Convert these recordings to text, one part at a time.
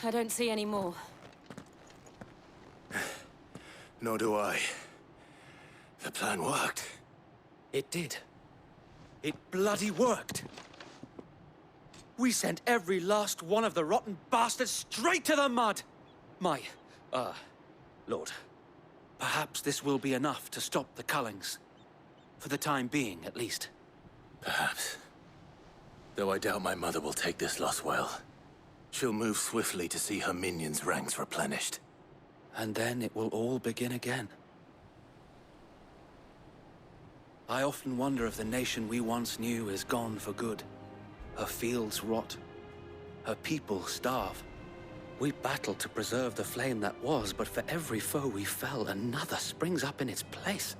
I don't see any more. Nor do I. The plan worked. It did. It bloody worked. We sent every last one of the rotten bastards straight to the mud! Lord, perhaps this will be enough to stop the Cullings. For the time being, at least. Perhaps. Though I doubt my mother will take this loss well. She'll move swiftly to see her minions' ranks replenished. And then it will all begin again. I often wonder if the nation we once knew is gone for good. Her fields rot. Her people starve. We battled to preserve the flame that was, but for every foe we fell, another springs up in its place.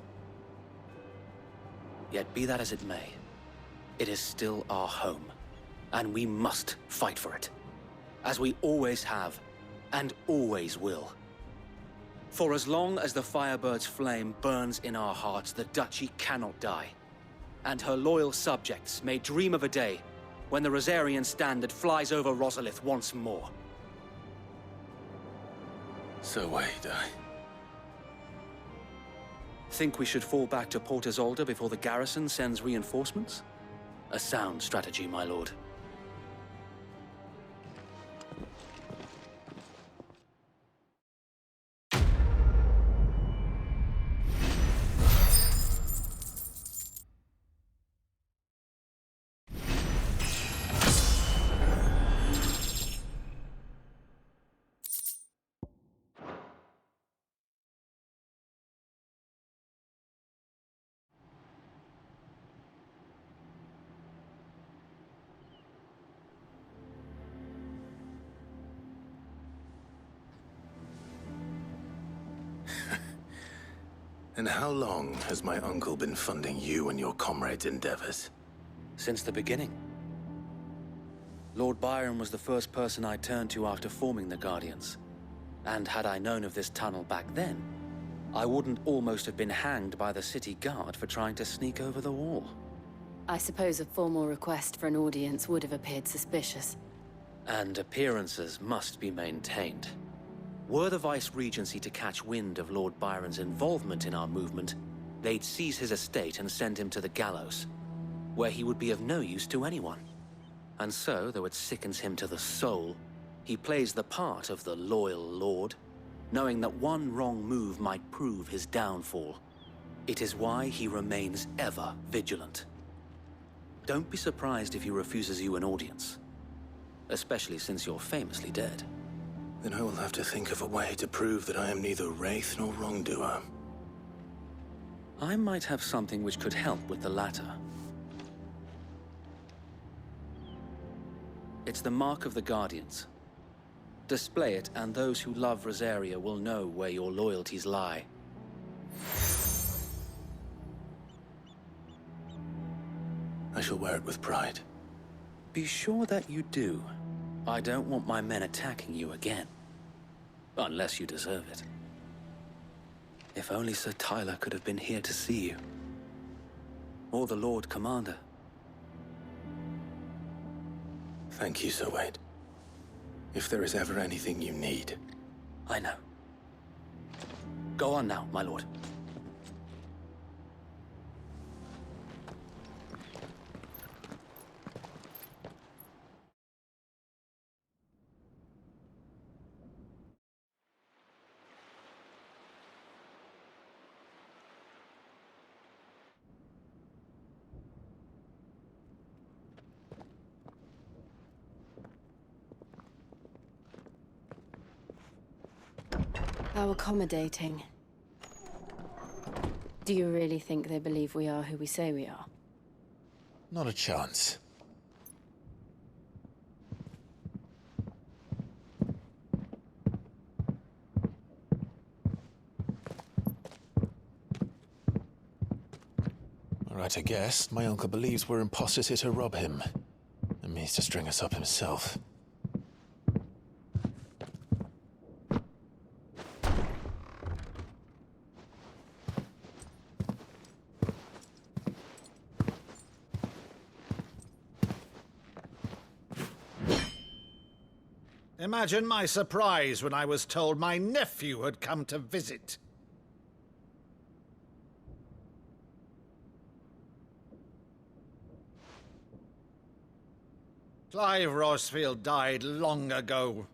Yet be that as it may, it is still our home, and we must fight for it, as we always have, and always will. For as long as the Firebird's flame burns in our hearts, the Duchy cannot die, and her loyal subjects may dream of a day when the Rosarian standard flies over Rosalith once more. So wait, Think we should fall back to Port Isolde before the garrison sends reinforcements? A sound strategy, my lord. And how long has my uncle been funding you and your comrades' endeavors? Since the beginning. Lord Byron was the first person I turned to after forming the Guardians. And had I known of this tunnel back then, I wouldn't almost have been hanged by the city guard for trying to sneak over the wall. I suppose a formal request for an audience would have appeared suspicious. And appearances must be maintained. Were the Vice-Regency to catch wind of Lord Byron's involvement in our movement, they'd seize his estate and send him to the gallows, where he would be of no use to anyone. And so, though it sickens him to the soul, he plays the part of the loyal lord, knowing that one wrong move might prove his downfall. It is why he remains ever vigilant. Don't be surprised if he refuses you an audience, especially since you're famously dead. Then I will have to think of a way to prove that I am neither wraith nor wrongdoer. I might have something which could help with the latter. It's the mark of the Guardians. Display it, and those who love Rosaria will know where your loyalties lie. I shall wear it with pride. Be sure that you do. I don't want my men attacking you again. Unless you deserve it. If only Sir Tyler could have been here to see you. Or the Lord Commander. Thank you, Sir Wade. If there is ever anything you need. I know. Go on now, my lord. How accommodating. Do you really think they believe we are who we say we are? Not a chance. Right, I guess. My uncle believes we're imposters here to rob him. And means to string us up himself. Imagine my surprise when I was told my nephew had come to visit. Clive Rosfield died long ago.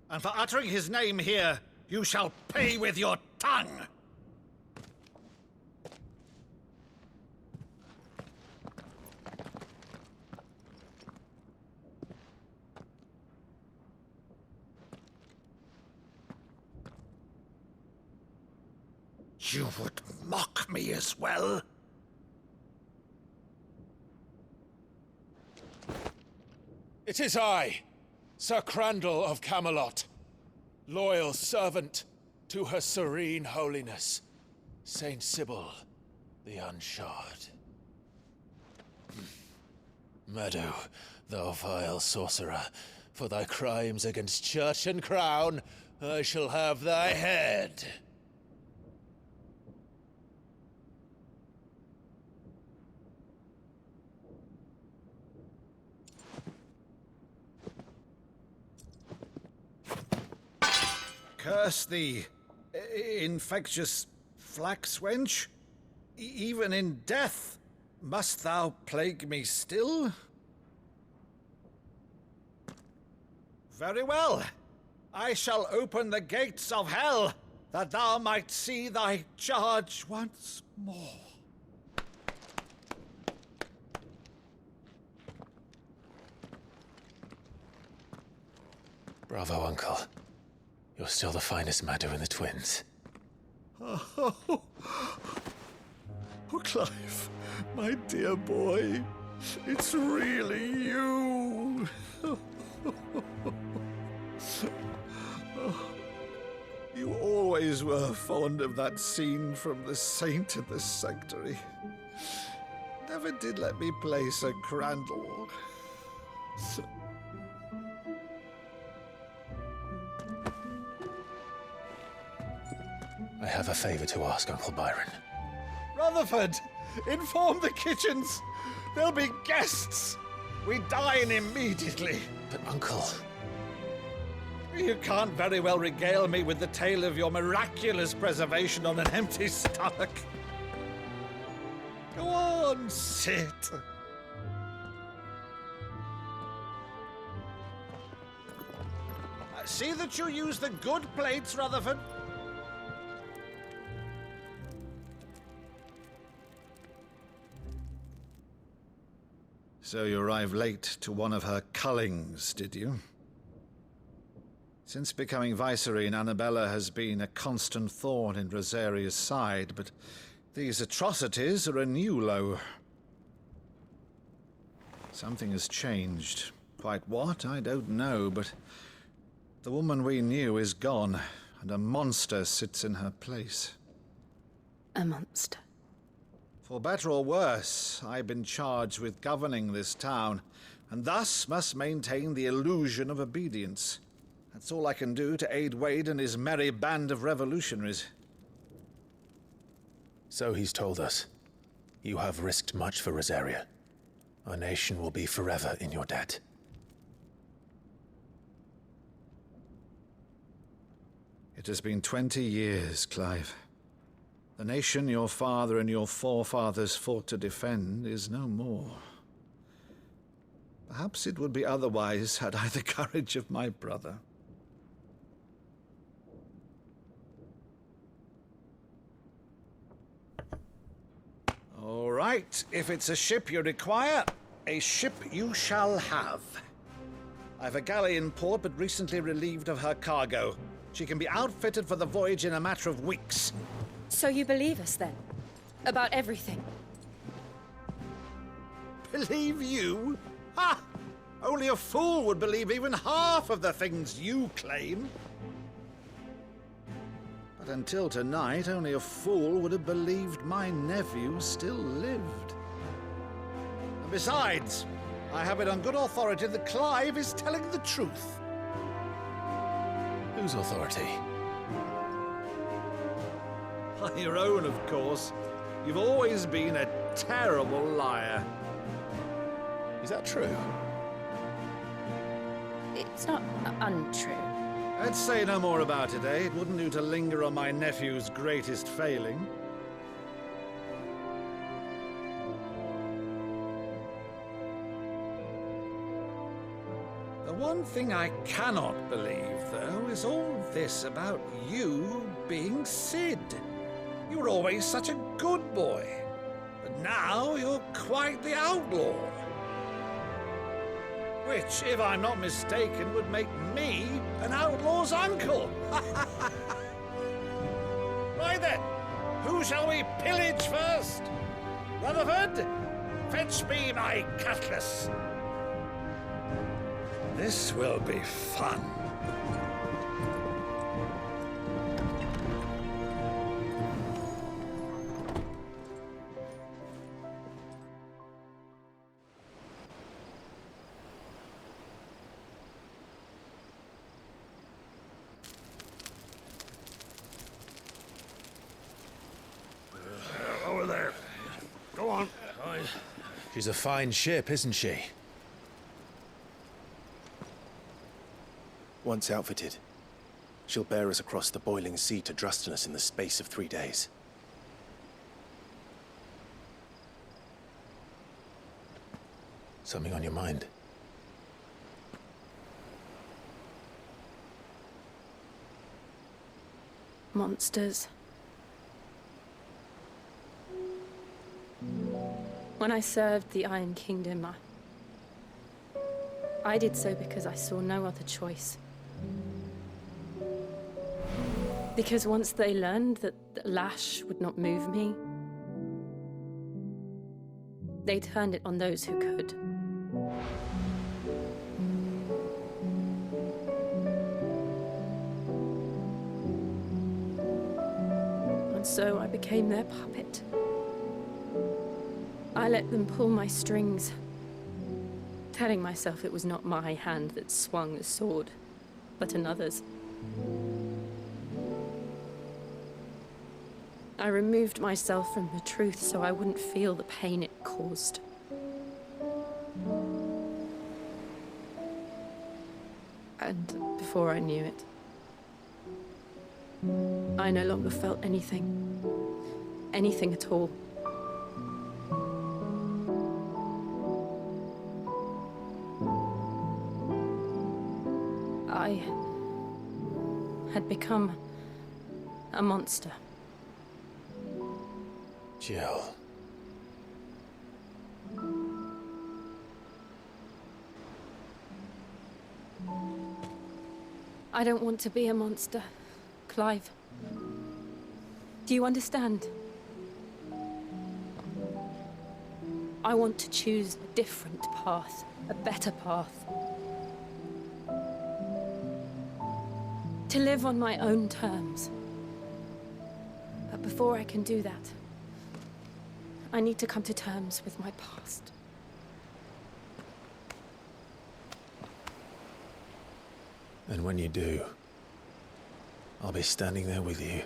And for uttering his name here, you shall pay with your tongue! You would mock me as well? It is I, Sir Crandall of Camelot, loyal servant to her serene holiness, Saint Sybil the Unshod. Meadow, thou vile sorcerer, for thy crimes against church and crown, I shall have thy head. Curse thee, infectious flax wench. Even in death, must thou plague me still? Very well. I shall open the gates of hell, that thou might see thy charge once more. Bravo, Uncle. You're still the finest Meadow in the twins. Oh, Clive, my dear boy, it's really you. You always were fond of that scene from The Saint in the Sanctuary. Never did let me play Sir Crandall. I have a favor to ask, Uncle Byron. Rutherford, inform the kitchens. There'll be guests. We dine immediately. But, Uncle... You can't very well regale me with the tale of your miraculous preservation on an empty stomach. Go on, sit. See that you use the good plates, Rutherford. So you arrived late to one of her cullings, did you? Since becoming Vicereine, Annabella has been a constant thorn in Rosaria's side, but these atrocities are a new low. Something has changed. Quite what, I don't know, but the woman we knew is gone, and a monster sits in her place. A monster. For better or worse, I've been charged with governing this town, and thus must maintain the illusion of obedience. That's all I can do to aid Wade and his merry band of revolutionaries. So he's told us. You have risked much for Rosaria. Our nation will be forever in your debt. It has been 20 years, Clive. The nation your father and your forefathers fought to defend is no more. Perhaps it would be otherwise had I the courage of my brother. All right, if it's a ship you require, a ship you shall have. I've a galley in port, but recently relieved of her cargo. She can be outfitted for the voyage in a matter of weeks. So you believe us, then? About everything? Believe you? Ha! Only a fool would believe even half of the things you claim. But until tonight, only a fool would have believed my nephew still lived. And besides, I have it on good authority that Clive is telling the truth. Whose authority? On your own, of course. You've always been a terrible liar. Is that true? It's not untrue. Let's say no more about it, eh? It wouldn't do to linger on my nephew's greatest failing. The one thing I cannot believe, though, is all this about you being Sid. You were always such a good boy, but now you're quite the outlaw. Which, if I'm not mistaken, would make me an outlaw's uncle. Right then, who shall we pillage first? Rutherford, fetch me my cutlass. This will be fun. Over there. Go on. She's a fine ship, isn't she? Once outfitted, she'll bear us across the boiling sea to Drustinus in the space of 3 days. Something on your mind? Monsters. When I served the Iron Kingdom, I did so because I saw no other choice. Because once they learned that the lash would not move me, they turned it on those who could. And so I became their puppet. I let them pull my strings, telling myself it was not my hand that swung the sword, but another's. I removed myself from the truth so I wouldn't feel the pain it caused. And before I knew it, I no longer felt anything. Anything at all. I had become a monster. Jill. I don't want to be a monster, Clive. Do you understand? I want to choose a different path, a better path. To live on my own terms. But before I can do that, I need to come to terms with my past. And when you do, I'll be standing there with you,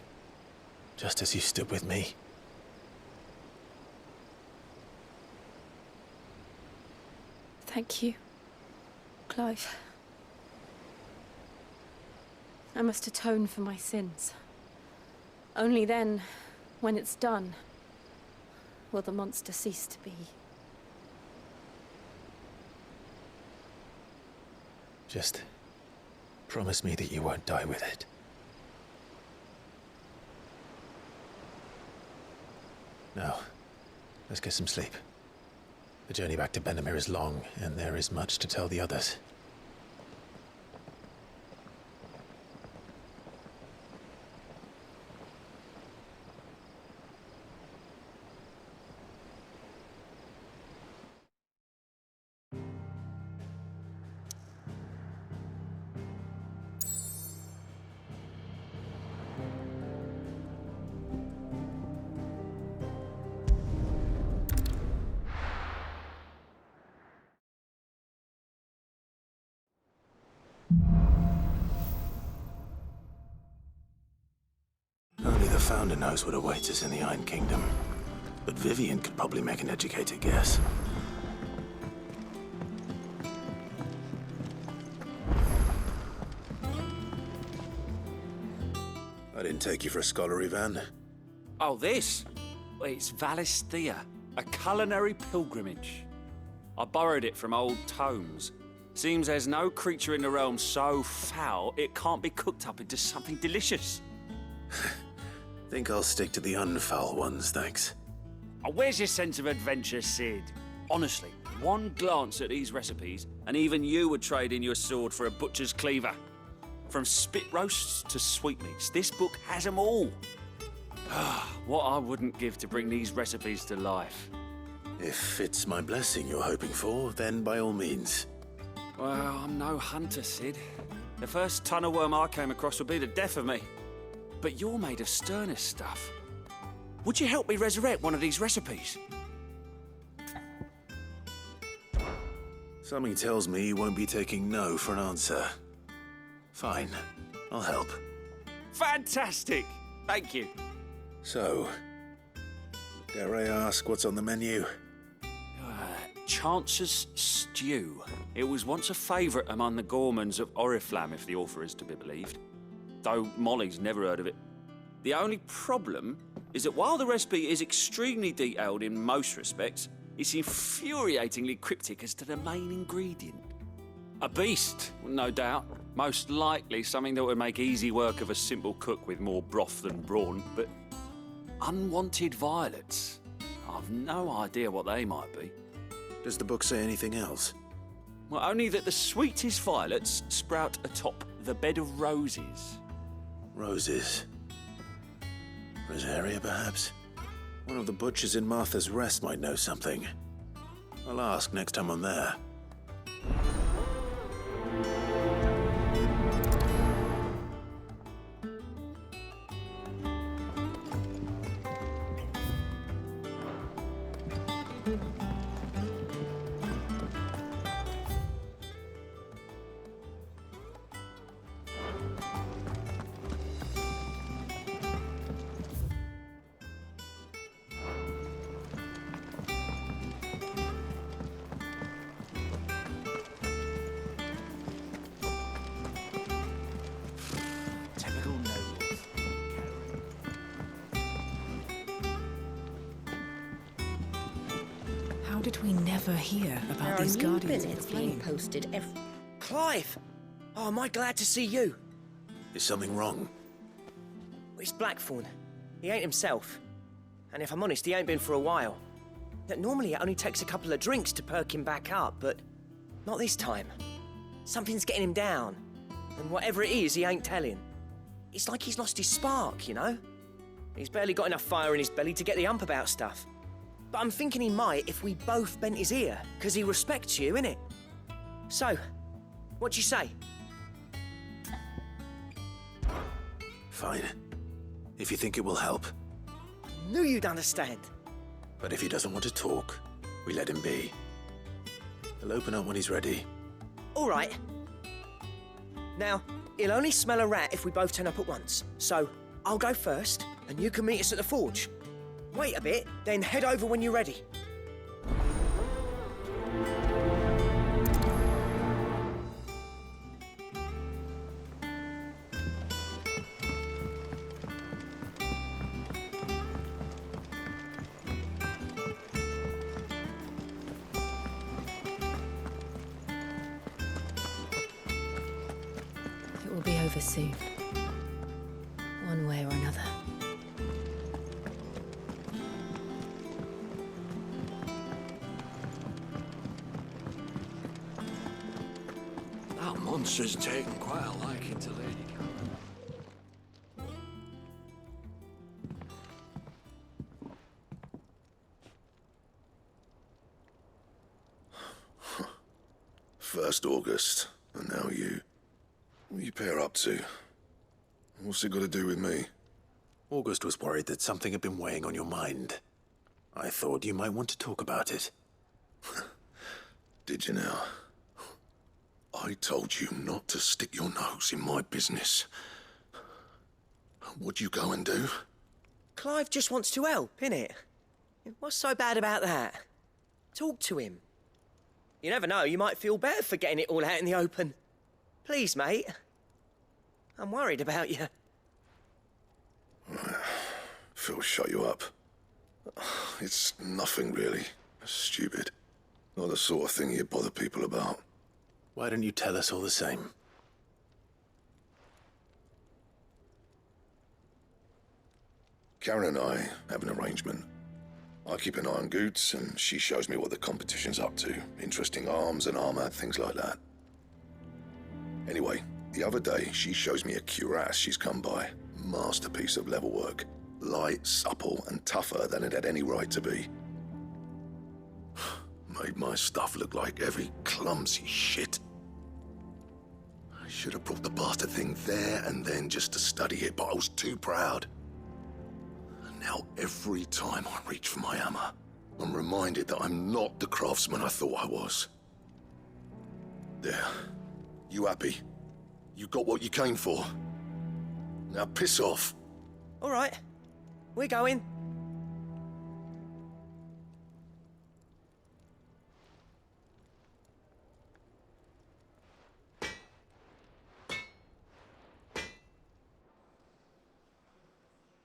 just as you stood with me. Thank you, Clive. I must atone for my sins. Only then, when it's done, will the monster cease to be. Just promise me that you won't die with it. Now, let's get some sleep. The journey back to Benamir is long, and there is much to tell the others. Only the Founder knows what awaits us in the Iron Kingdom. But Vivian could probably make an educated guess. I didn't take you for a scholarly van. Oh, this? Well, it's Valisthea, a culinary pilgrimage. I borrowed it from old tomes. Seems there's no creature in the realm so foul it can't be cooked up into something delicious. Think I'll stick to the unfoul ones, thanks. Oh, where's your sense of adventure, Sid? Honestly, one glance at these recipes, and even you would trade in your sword for a butcher's cleaver. From spit roasts to sweetmeats, this book has them all. What I wouldn't give to bring these recipes to life. If it's my blessing you're hoping for, then by all means. Well, I'm no hunter, Sid. The first tunnel worm I came across would be the death of me. But you're made of sterner stuff. Would you help me resurrect one of these recipes? Something tells me you won't be taking no for an answer. Fine, I'll help. Fantastic! Thank you. So, dare I ask what's on the menu? Chance's Stew. It was once a favourite among the gourmands of Oriflamme, if the author is to be believed. Though Molly's never heard of it. The only problem is that while the recipe is extremely detailed in most respects, it's infuriatingly cryptic as to the main ingredient. A beast, no doubt. Most likely something that would make easy work of a simple cook with more broth than brawn, but unwanted violets. I've no idea what they might be. Does the book say anything else? Well, only that the sweetest violets sprout atop the bed of roses. Roses. Rosaria, perhaps? One of the butchers in Martha's Rest might know something. I'll ask next time I'm there. How did we never hear about these There are new Guardians of the billets being Flame? posted every... Clive! Oh, am I glad to see you? Is something wrong? It's Blackthorn. He ain't himself. And if I'm honest, he ain't been for a while. That normally it only takes a couple of drinks to perk him back up, but not this time. Something's getting him down. And whatever it is, he ain't telling. It's like he's lost his spark, you know? He's barely got enough fire in his belly to get the ump about stuff. But I'm thinking he might if we both bent his ear, because he respects you, innit? So, what you say? Fine. If you think it will help. Knew you'd understand. But if he doesn't want to talk, we let him be. He'll open up when he's ready. All right. Now, he'll only smell a rat if we both turn up at once. So, I'll go first, and you can meet us at the forge. Wait a bit, then head over when you're ready. It will be over soon. One way or another. That monster's taken quite a liking to Lady First August, and now you. What are you pair up to? What's it got to do with me? August was worried that something had been weighing on your mind. I thought you might want to talk about it. Did you now? I told you not to stick your nose in my business. What'd you go and do? Clive just wants to help, innit? What's so bad about that? Talk to him. You never know, you might feel better for getting it all out in the open. Please, mate. I'm worried about you. shut you up. It's nothing really. Stupid. Not the sort of thing you bother people about. Why don't you tell us all the same? Karen and I have an arrangement. I keep an eye on Goots, and she shows me what the competition's up to. Interesting arms and armor, things like that. Anyway, the other day, she shows me a cuirass she's come by. Masterpiece of level work. Light, supple, and tougher than it had any right to be. Made my stuff look like heavy, clumsy shit. I should have brought the bastard thing there and then just to study it, but I was too proud. And now every time I reach for my hammer, I'm reminded that I'm not the craftsman I thought I was. There. You happy? You got what you came for. Now piss off. All right. We're going.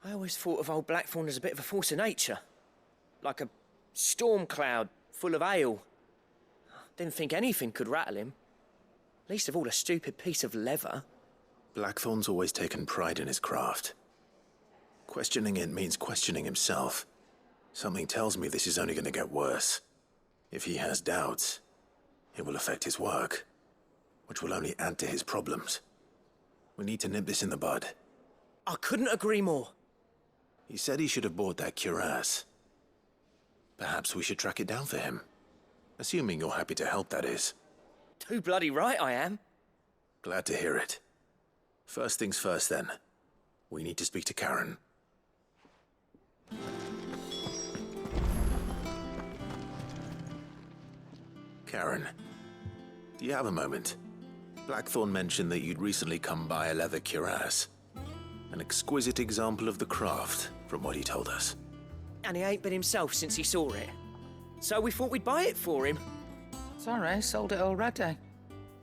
I always thought of old Blackthorn as a bit of a force of nature. Like a storm cloud full of hail. Didn't think anything could rattle him. Least of all a stupid piece of leather. Blackthorn's always taken pride in his craft. Questioning it means questioning himself. Something tells me this is only going to get worse. If he has doubts, it will affect his work, which will only add to his problems. We need to nip this in the bud. I couldn't agree more. He said he should have bought that cuirass. Perhaps we should track it down for him. Assuming you're happy to help, that is. Too bloody right I am. Glad to hear it. First things first, then. We need to speak to Karen. Karen, do you have a moment? Blackthorn mentioned that you'd recently come by a leather cuirass. An exquisite example of the craft, from what he told us. And he ain't been himself since he saw it. So we thought we'd buy it for him. Sorry, sold it already.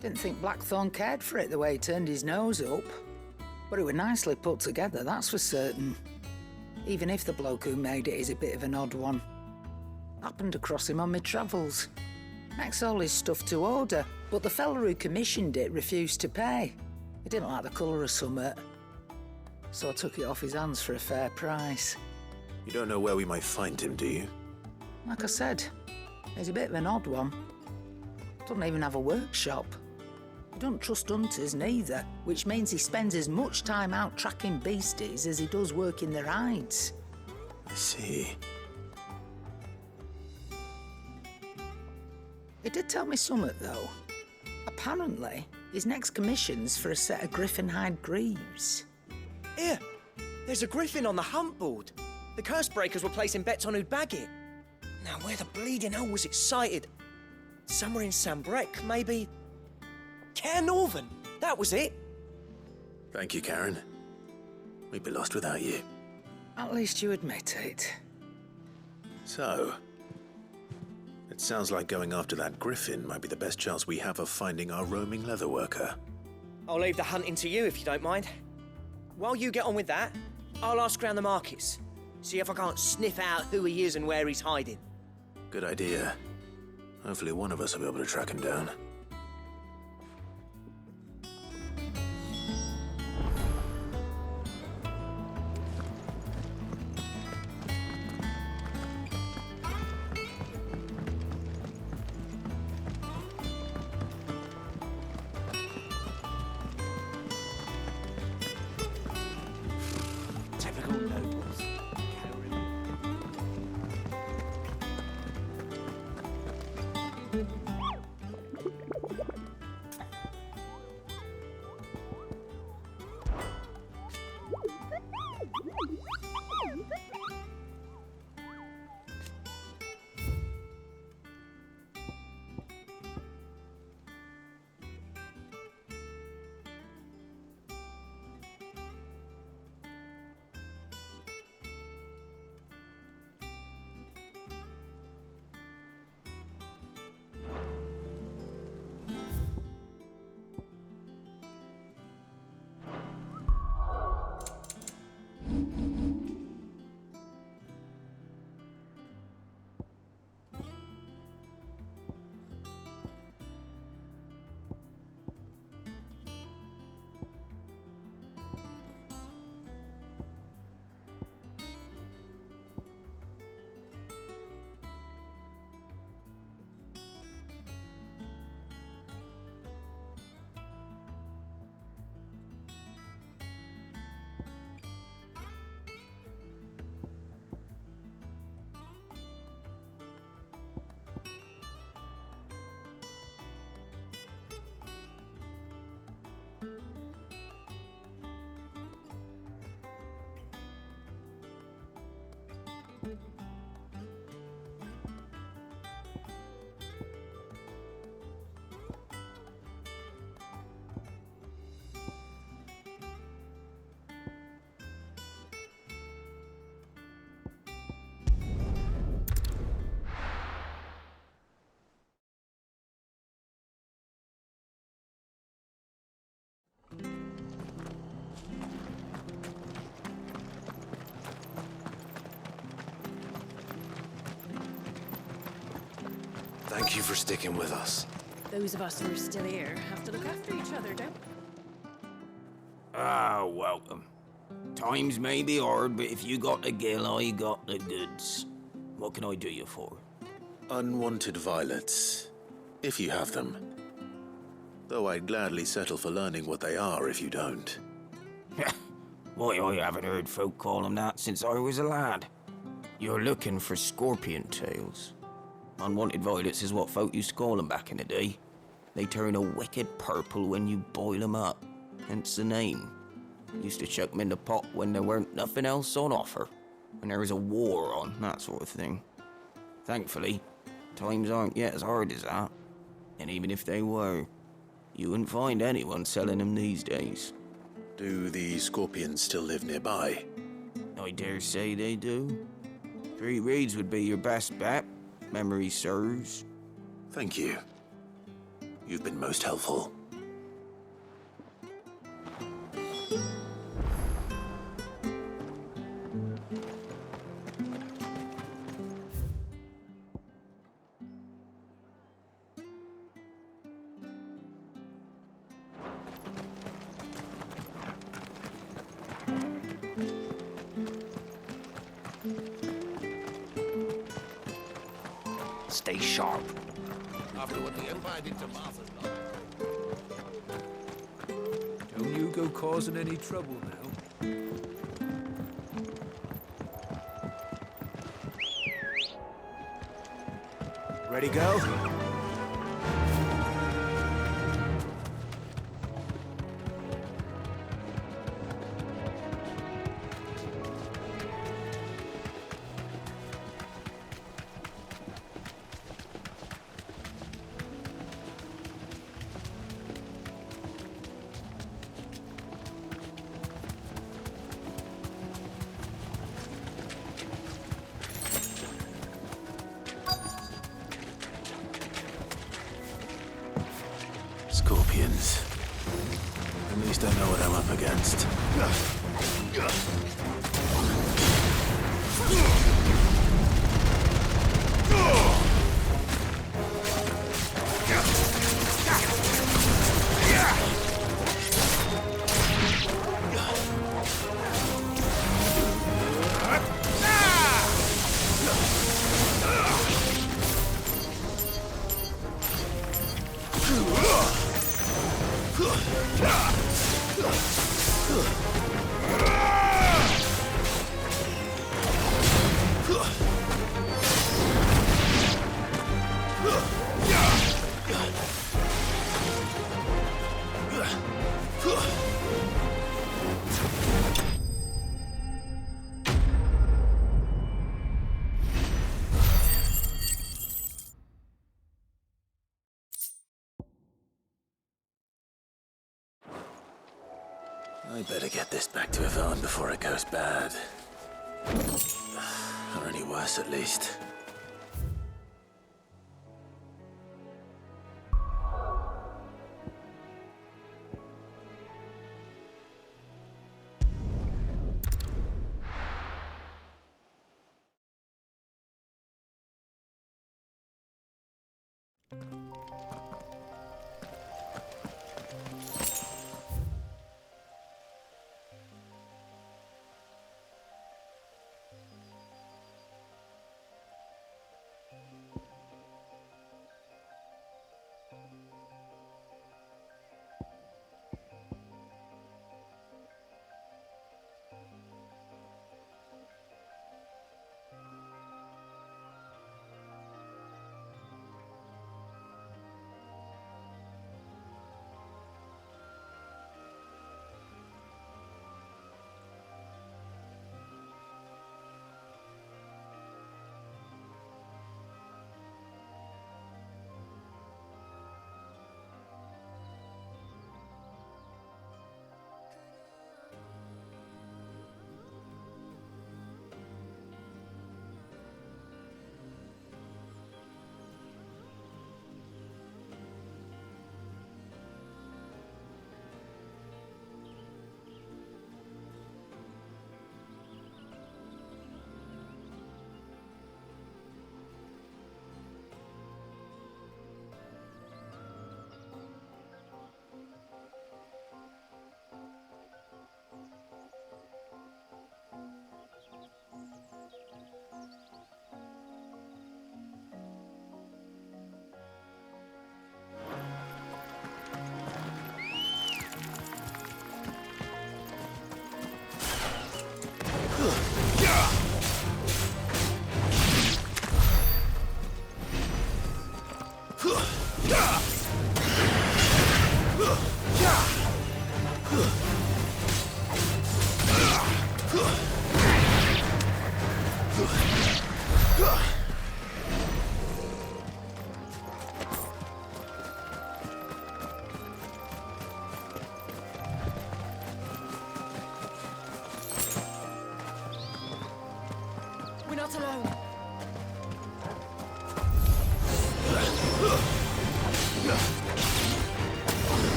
Didn't think Blackthorn cared for it the way he turned his nose up. But it was nicely put together, that's for certain. Even if the bloke who made it is a bit of an odd one. Happened across him on my travels. Makes all his stuff to order, but the fella who commissioned it refused to pay. He didn't like the colour of summit. So I took it off his hands for a fair price. You don't know where we might find him, do you? Like I said, he's a bit of an odd one. Doesn't even have a workshop. He don't trust hunters neither, which means he spends as much time out tracking beasties as he does working their hides. I see. He did tell me something, though. Apparently, his next commission's for a set of griffin hide greaves. Here, there's a griffin on the hunt board. The curse breakers were placing bets on who'd bag it. Now, where the bleeding hell was it sighted? Somewhere in Sambrec, maybe... Cairnorthern, that was it. Thank you, Karen. We'd be lost without you. At least you admit it. So, it sounds like going after that griffin might be the best chance we have of finding our roaming leatherworker. I'll leave the hunting to you if you don't mind. While you get on with that, I'll ask around the markets. See if I can't sniff out who he is and where he's hiding. Good idea. Hopefully one of us will be able to track him down. Typical nobles. Thank you for sticking with us. Those of us who are still here have to look after each other, don't we? Ah, welcome. Times may be hard, but if you got the gill, I got the goods. What can I do you for? Unwanted violets, if you have them. Though I'd gladly settle for learning what they are if you don't. Why, I haven't heard folk call them that since I was a lad. You're looking for scorpion tails. Unwanted violets is what folk used to call them back in the day. They turn a wicked purple when you boil them up, hence the name. Used to chuck them in the pot when there weren't nothing else on offer, when there was a war on, that sort of thing. Thankfully, times aren't yet as hard as that. And even if they were, you wouldn't find anyone selling them these days. Do the scorpions still live nearby? I dare say they do. 3 Reeds would be your best bet, memory serves. Thank you. You've been most helpful. Stay sharp. After what the Empire did to Martha's Don't you go causing any trouble now. Ready, go? Scorpions. At least I know what I'm up against. I better get this back to Yvonne before it goes bad. Or any worse, at least. not alone.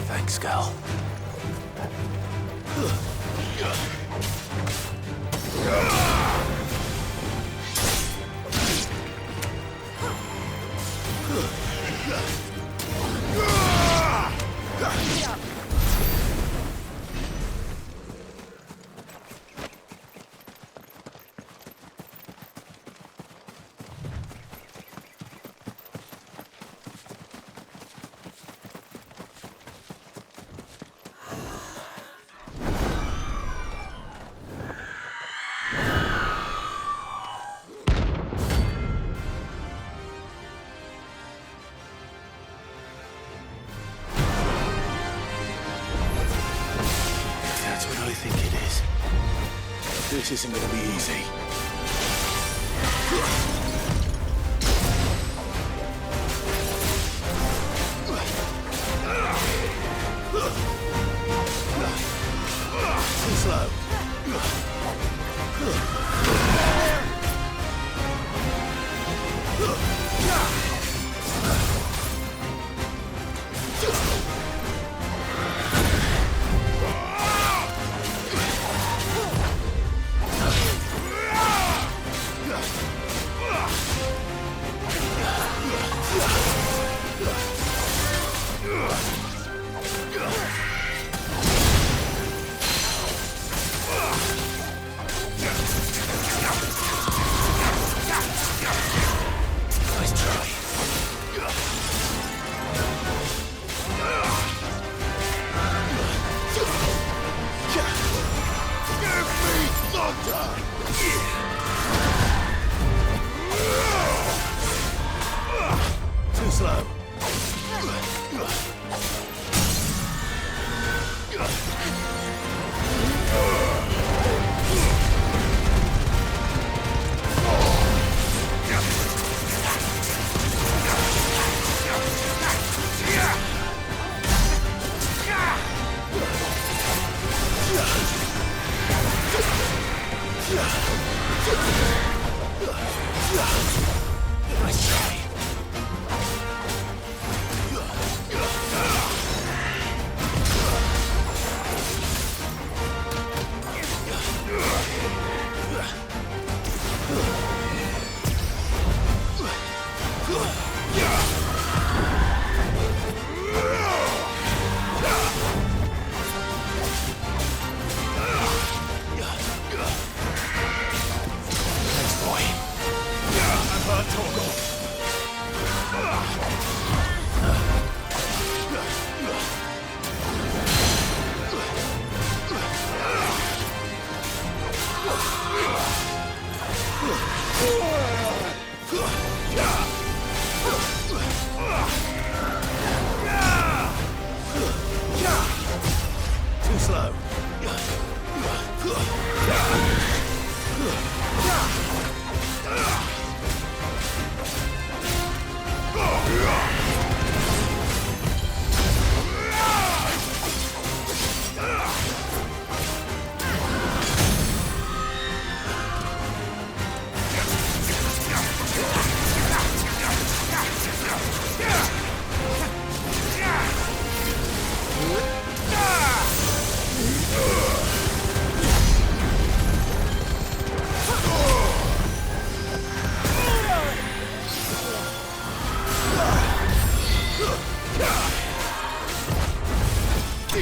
Thanks, Gal. That's what I think it is. This isn't gonna be easy. Too slow. Nice try. Give me thunder! Too slow. Nice try.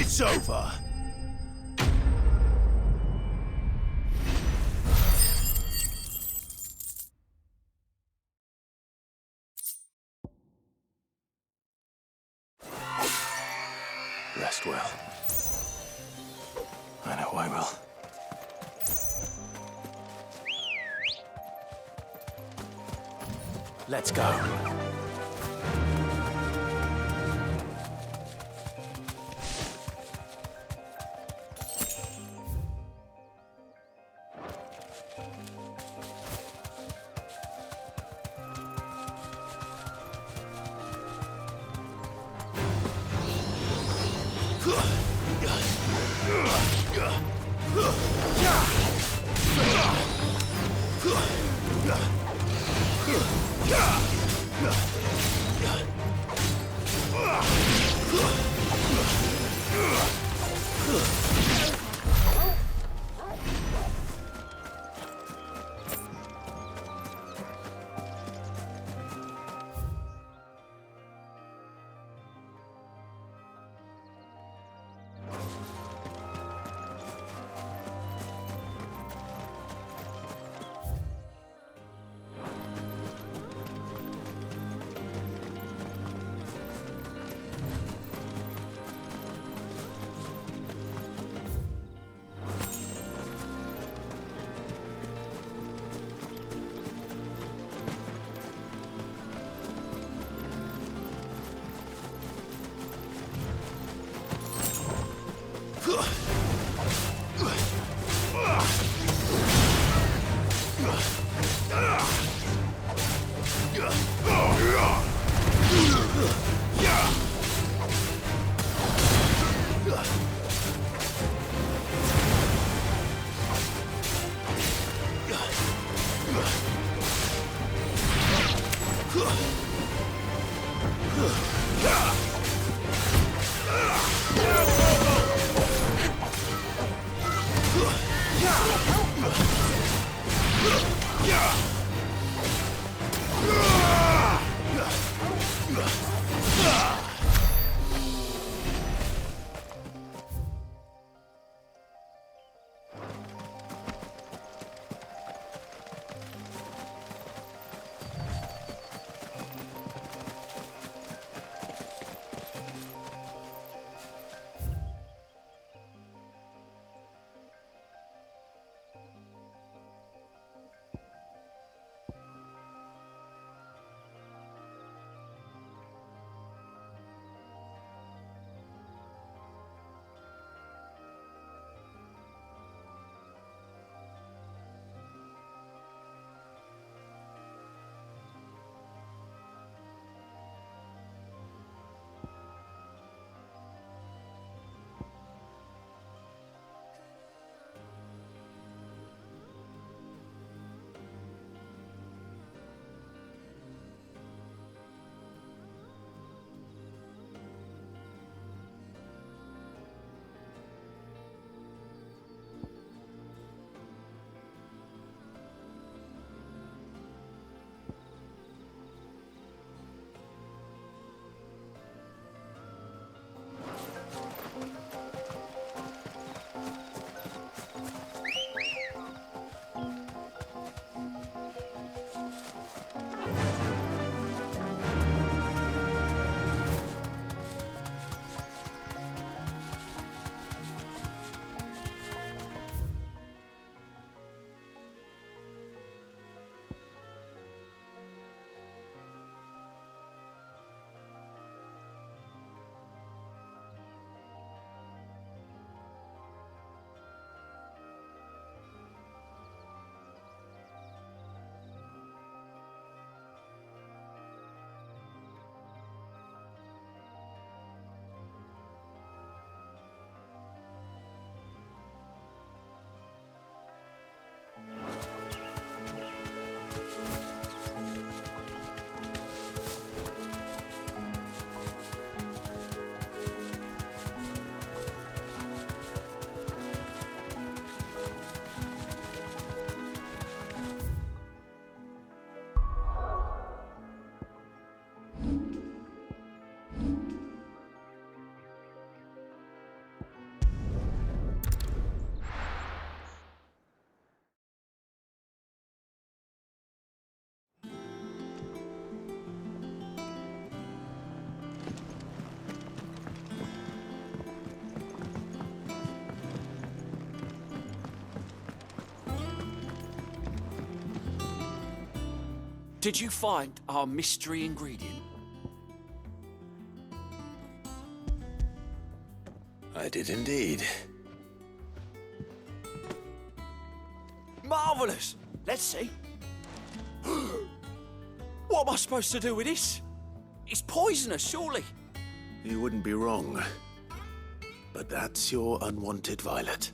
It's over. Rest well. I know I will. Let's go. did you find our mystery ingredient? I did indeed. Marvellous! Let's see. What am I supposed to do with this? It's poisonous, surely. You wouldn't be wrong. But that's your unwanted violet.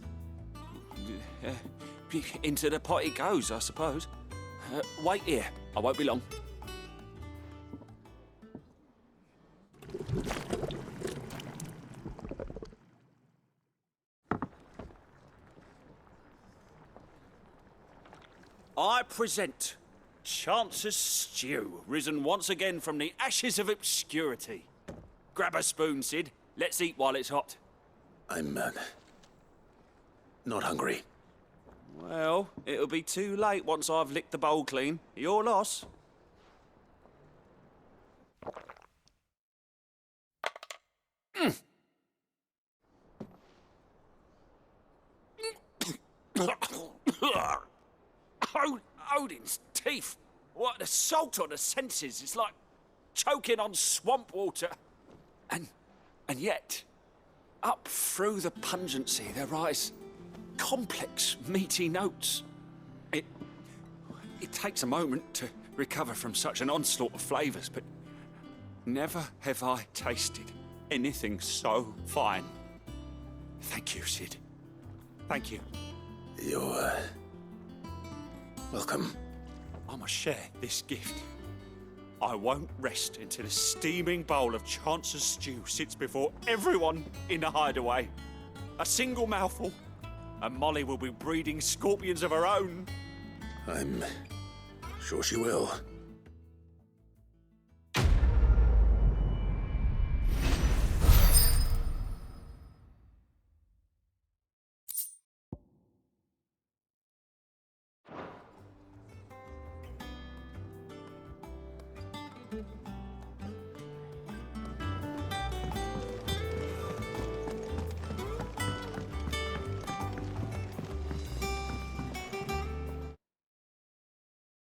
Into the pot it goes, I suppose. Wait here. I won't be long. I present Chance's Stew, risen once again from the ashes of obscurity. Grab a spoon, Sid. Let's eat while it's hot. I'm, not hungry. Well, it'll be too late once I've licked the bowl clean. Your loss. Odin's teeth. What an assault on the senses. It's like choking on swamp water. And yet, up through the pungency, there rise complex, meaty notes. It takes a moment to recover from such an onslaught of flavours, but never have I tasted anything so fine. Thank you, Sid. Thank you. You're, welcome. I must share this gift. I won't rest until a steaming bowl of Chance's stew sits before everyone in the hideaway. A single mouthful, and Molly will be breeding scorpions of her own. I'm sure she will.